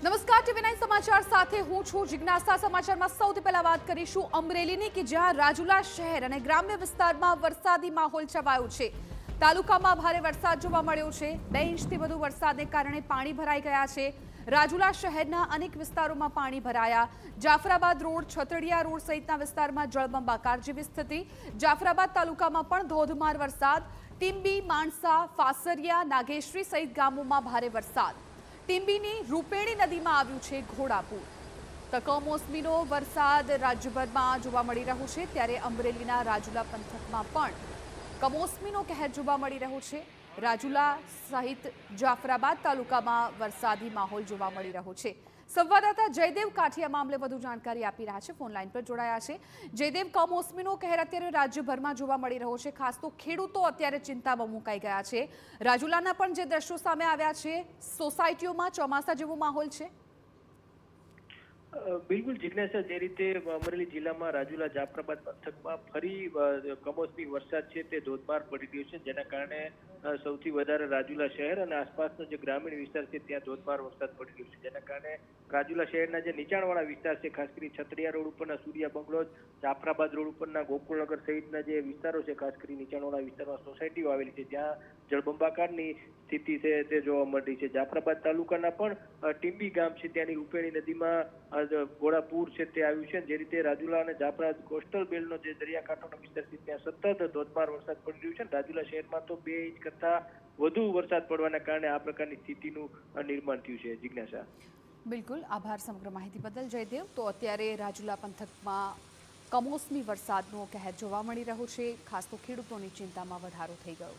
નમસ્કાર ટીવી9 સમાચાર સાથે હું છું જિજ્ઞાસા। સમાચારમાં સૌથી પહેલા વાત કરીશું અમરેલીની કે જ્યાં રાજુલા શહેર અને ગ્રામ્ય વિસ્તારમાં વરસાદી માહોલ છવાયો છે। તાલુકામાં ભારે વરસાદ જોવા મળ્યો છે। 2 ઇંચથી વધુ વરસાદને કારણે પાણી ભરાઈ ગયા છે। રાજુલા શહેરના અનેક વિસ્તારોમાં પાણી ભરાયા। જાફરાબાદ રોડ, છતડિયા રોડ સહિતના વિસ્તારમાં જળબંબાકાર જેવી સ્થિતિ। જાફરાબાદ તાલુકામાં પણ ધોધમાર વરસાદ। ટીંબી, માણસા, ફાસરિયા, નાગેશ્રી સહિત ગામોમાં ભારે વરસાદ। ટીંબીની રૂપેણી નદીમાં આવ્યું છે ઘોડાપૂર। તો કમોસમીનો વરસાદ રાજ્યભરમાં જોવા મળી રહ્યો છે, ત્યારે અમરેલીના રાજુલા પંથકમાં પણ કમોસમીનો કહેર જોવા મળી રહ્યો છે। રાજુલા સહિત જાફરાબાદ તાલુકામાં વરસાદી માહોલ જોવા મળી રહ્યો છે। સંવાદદાતા જયદેવ કાઠિયા મામલે વધુ જાણકારી આપી રહ્યા છે, ફોન લાઈન પર જોડાયા છે। જયદેવ, કમોસમીનો કહેર અત્યારે રાજ્યભરમાં જોવા મળી રહ્યો છે, ખાસ તો ખેડૂતો અત્યારે ચિંતામાં મુકાઈ ગયા છે। રાજુલાના પણ જે દ્રશ્યો સામે આવ્યા છે, સોસાયટીઓમાં ચોમાસા જેવો માહોલ છે। બિલકુલ જિજ્ઞાસા, જે રીતે અમરેલી જિલ્લામાં રાજુલા જાફરાબાદ પંથકમાં ફરી કમોસમી વરસાદ છે તે ધોધમાર પડી રહ્યો છે, જેના કારણે સૌથી વધારે રાજુલા શહેર અને આસપાસનો જે ગ્રામીણ વિસ્તાર છે ત્યાં ધોધમાર વરસાદ પડી રહ્યો છે, જેના કારણે રાજુલા શહેરના જે નીચાણવાળા વિસ્તાર છે, ખાસ કરી છતડિયા રોડ ઉપરના સૂર્યા બંગલોઝ, જાફરાબાદ રોડ ઉપરના ગોકુળનગર સહિતના જે વિસ્તારો છે, ખાસ કરી નીચાણવાળા વિસ્તારમાં સોસાયટીઓ આવેલી છે, ત્યાં જળબંબાકારની સ્થિતિ છે તે જોવા મળી છે। જાફરાબાદ તાલુકાના પણ ટીંબી ગામ છે ત્યાંની રૂપેણી નદીમાં ઘોડાપૂર છે તે આવ્યું છે। જે રીતે રાજુલા અને જાફરાબાદ કોસ્ટલ બેલ્ટનો જે દરિયાકાંઠાનો વિસ્તાર છે ત્યાં સતત ધોધમાર વરસાદ પડી રહ્યો છે। રાજુલા શહેરમાં તો 2 ઇંચ કરતા વધુ વરસાદ પડવાના કારણે આ પ્રકારની સ્થિતિનું નિર્માણ થયું છે। જિજ્ઞાસા, બિલકુલ આભાર સમગ્ર માહિતી બદલ જયદેવ। તો અત્યારે રાજુલા પંથકમાં કમોસમી વરસાદનો કહેર જોવા મળી રહ્યો છે, ખાસ તો ખેડૂતોની ચિંતામાં વધારો થઈ ગયો।